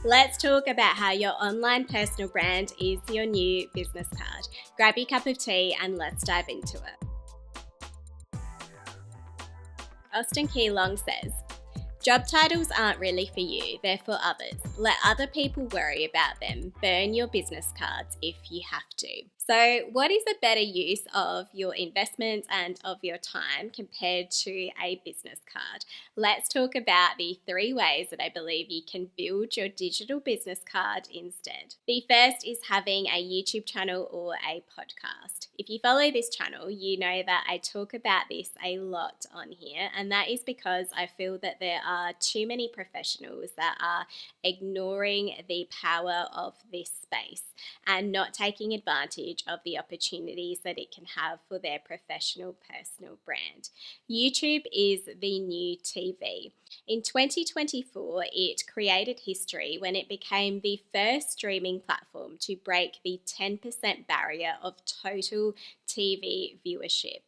Let's talk about how your online personal brand is your new business card. Grab your cup of tea and let's dive into it. Austin Keylong says, job titles aren't really for you, they're for others. Let other people worry about them. Burn your business cards if you have to. So, what is a better use of your investments and of your time compared to a business card? Let's talk about the 3 ways that I believe you can build your digital business card instead. The first is having a YouTube channel or a podcast. If you follow this channel, you know that I talk about this a lot on here, and that is because I feel that there are too many professionals that are ignoring the power of this space and not taking advantage of the opportunities that it can have for their professional personal brand. YouTube is the new TV. In 2024, it created history when it became the first streaming platform to break the 10% barrier of total TV viewership.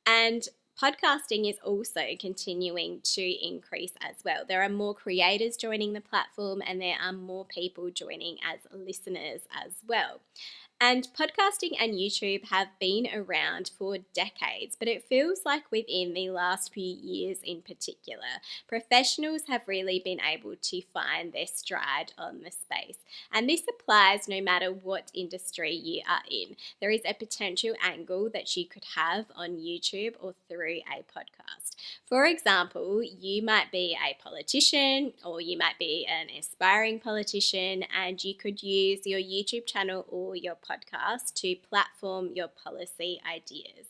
And podcasting is also continuing to increase as well. There are more creators joining the platform and there are more people joining as listeners as well. And podcasting and YouTube have been around for decades, but it feels like within the last few years in particular, professionals have really been able to find their stride on the space. And this applies no matter what industry you are in. There is a potential angle that you could have on YouTube or through a podcast. For example, you might be a politician or you might be an aspiring politician, and you could use your YouTube channel or your podcast to platform your policy ideas.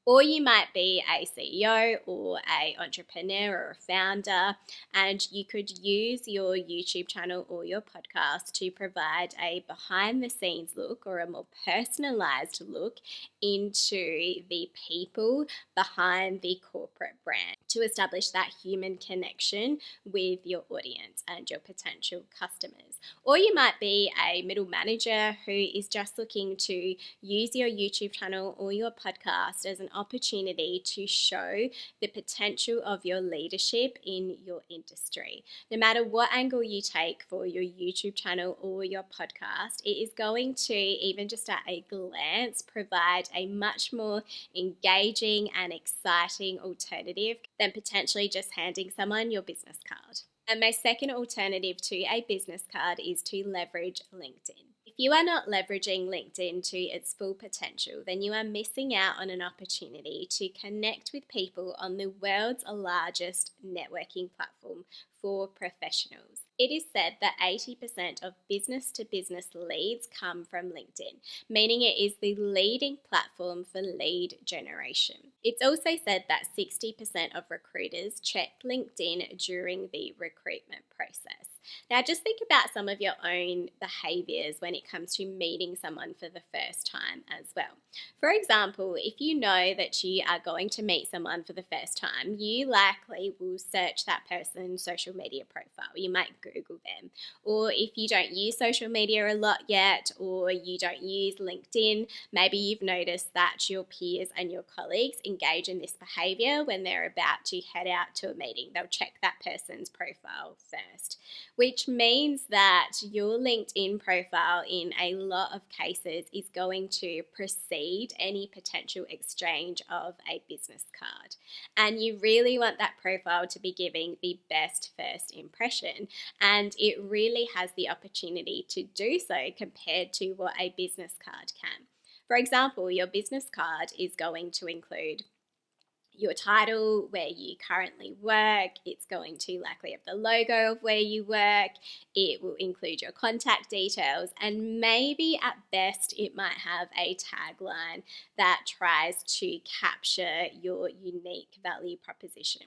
Or you might be a CEO or an entrepreneur or a founder, and you could use your YouTube channel or your podcast to provide a behind the scenes look or a more personalized look into the people behind the corporate brand to establish that human connection with your audience and your potential customers. Or you might be a middle manager who is just looking to use your YouTube channel or your podcast as an opportunity to show the potential of your leadership in your industry. No matter what angle you take for your YouTube channel or your podcast, it is going to, even just at a glance, provide a much more engaging and exciting alternative than potentially just handing someone your business card. And my second alternative to a business card is to leverage LinkedIn. If you are not leveraging LinkedIn to its full potential, then you are missing out on an opportunity to connect with people on the world's largest networking platform for professionals. It is said that 80% of business-to-business leads come from LinkedIn, meaning it is the leading platform for lead generation. It's also said that 60% of recruiters check LinkedIn during the recruitment process. Now, just think about some of your own behaviors when it comes to meeting someone for the first time as well. For example, if you know that you are going to meet someone for the first time, you likely will search that person's social media profile. You might Google them. Or if you don't use social media a lot yet, or you don't use LinkedIn, maybe you've noticed that your peers and your colleagues engage in this behavior when they're about to head out to a meeting. They'll check that person's profile first, which means that your LinkedIn profile in a lot of cases is going to precede any potential exchange of a business card. And you really want that profile to be giving the best first impression. And it really has the opportunity to do so compared to what a business card can. For example, your business card is going to include your title, where you currently work. It's going to likely have the logo of where you work. It will include your contact details, and maybe at best it might have a tagline that tries to capture your unique value proposition.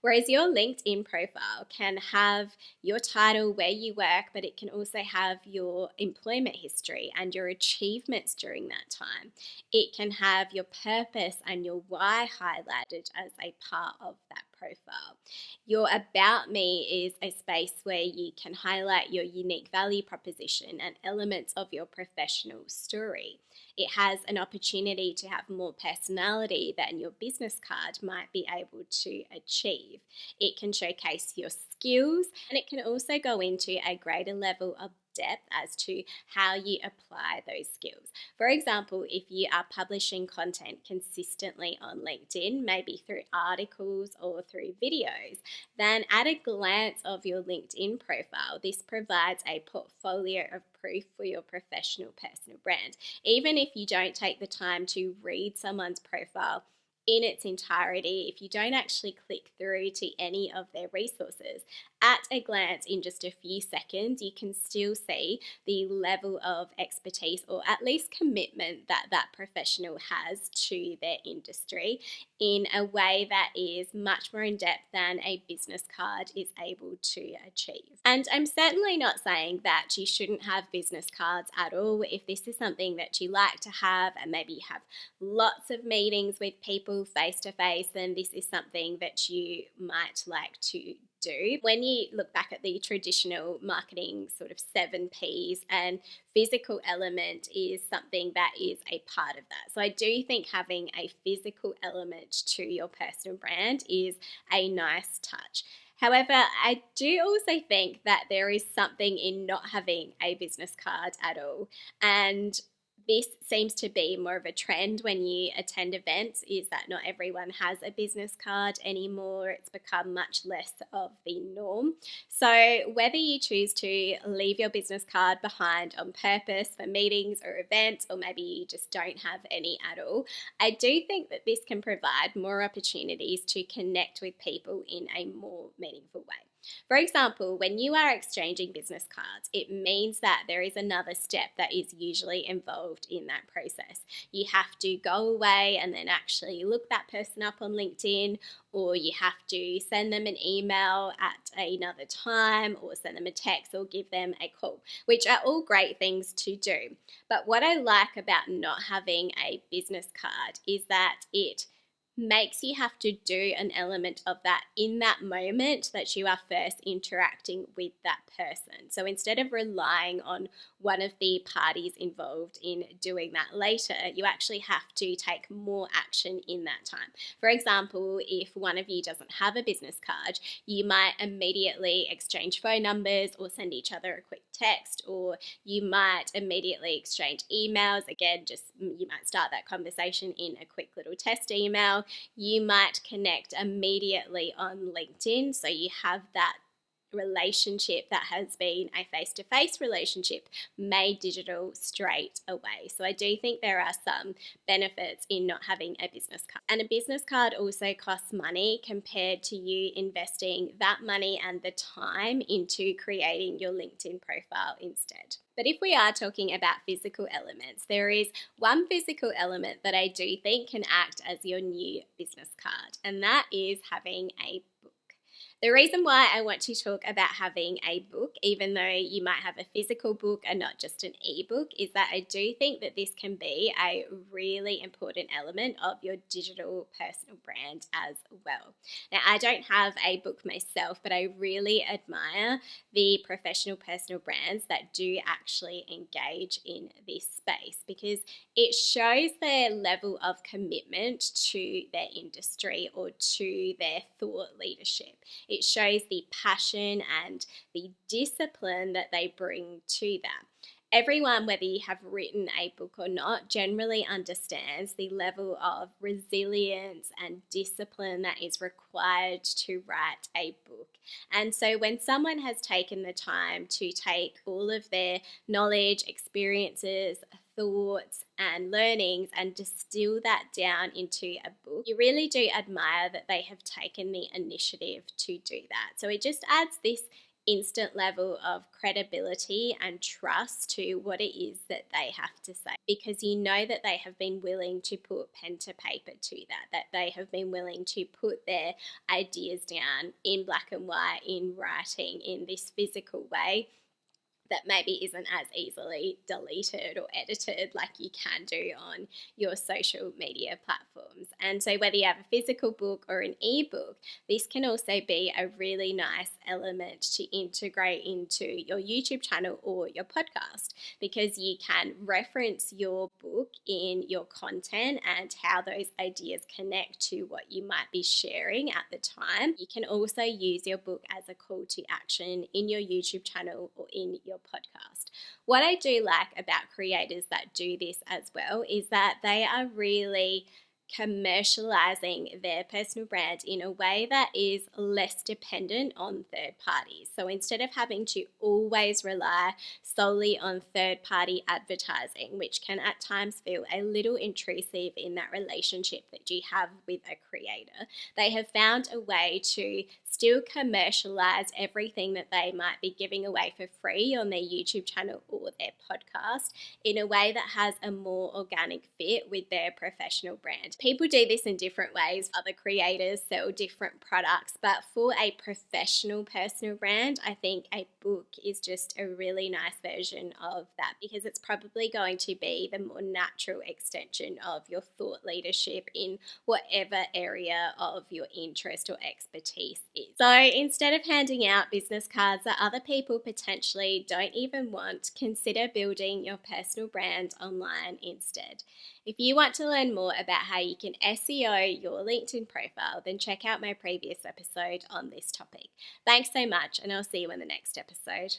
Whereas your LinkedIn profile can have your title, where you work, but it can also have your employment history and your achievements during that time. It can have your purpose and your why highlighted as a part of that profile. Your About Me is a space where you can highlight your unique value proposition and elements of your professional story. It has an opportunity to have more personality than your business card might be able to achieve. It can showcase your skills, and it can also go into a greater level of depth as to how you apply those skills. For example, if you are publishing content consistently on LinkedIn, maybe through articles or through videos, then at a glance of your LinkedIn profile, this provides a portfolio of proof for your professional personal brand. Even if you don't take the time to read someone's profile in its entirety, if you don't actually click through to any of their resources, at a glance in just a few seconds, you can still see the level of expertise or at least commitment that that professional has to their industry in a way that is much more in depth than a business card is able to achieve. And I'm certainly not saying that you shouldn't have business cards at all. If this is something that you like to have and maybe you have lots of meetings with people face to face, then this is something that you might like to do. When you look back at the traditional marketing sort of 7Ps, and physical element is something that is a part of that. So I do think having a physical element to your personal brand is a nice touch. However, I do also think that there is something in not having a business card at all. And this seems to be more of a trend when you attend events, is that not everyone has a business card anymore. It's become much less of the norm. So whether you choose to leave your business card behind on purpose for meetings or events, or maybe you just don't have any at all, I do think that this can provide more opportunities to connect with people in a more meaningful way. For example, when you are exchanging business cards, it means that there is another step that is usually involved in that process. You have to go away and then actually look that person up on LinkedIn, or you have to send them an email at another time, or send them a text, or give them a call, which are all great things to do. But what I like about not having a business card is that it makes you have to do an element of that in that moment that you are first interacting with that person. So instead of relying on one of the parties involved in doing that later, you actually have to take more action in that time. For example, if one of you doesn't have a business card, you might immediately exchange phone numbers or send each other a quick text, or you might immediately exchange emails. Again, just you might start that conversation in a quick little test email. You might connect immediately on LinkedIn, so you have that relationship that has been a face-to-face relationship made digital straight away. So I do think there are some benefits in not having a business card. And a business card also costs money compared to you investing that money and the time into creating your LinkedIn profile instead. But if we are talking about physical elements, there is one physical element that I do think can act as your new business card, and that is having a book. The reason why I want to talk about having a book, even though you might have a physical book and not just an ebook, is that I do think that this can be a really important element of your digital personal brand as well. Now, I don't have a book myself, but I really admire the professional personal brands that do actually engage in this space, because it shows their level of commitment to their industry or to their thought leadership. It shows the passion and the discipline that they bring to that. Everyone, whether you have written a book or not, generally understands the level of resilience and discipline that is required to write a book. And so when someone has taken the time to take all of their knowledge, experiences, thoughts and learnings and distill that down into a book, you really do admire that they have taken the initiative to do that. So it just adds this instant level of credibility and trust to what it is that they have to say, because you know that they have been willing to put pen to paper to that they have been willing to put their ideas down in black and white, in writing, in this physical way, that maybe isn't as easily deleted or edited like you can do on your social media platforms. And so, whether you have a physical book or an ebook, this can also be a really nice element to integrate into your YouTube channel or your podcast, because you can reference your book in your content and how those ideas connect to what you might be sharing at the time. You can also use your book as a call to action in your YouTube channel or in your podcast. What I do like about creators that do this as well is that they are really commercializing their personal brand in a way that is less dependent on third parties. So instead of having to always rely solely on third party advertising, which can at times feel a little intrusive in that relationship that you have with a creator, they have found a way to still commercialize everything that they might be giving away for free on their YouTube channel or their podcast in a way that has a more organic fit with their professional brand. People do this in different ways. Other creators sell different products, but for a professional personal brand, I think a book is just a really nice version of that, because it's probably going to be the more natural extension of your thought leadership in whatever area of your interest or expertise is. So instead of handing out business cards that other people potentially don't even want, consider building your personal brand online instead. If you want to learn more about how you can SEO your LinkedIn profile, then check out my previous episode on this topic. Thanks so much, and I'll see you in the next episode.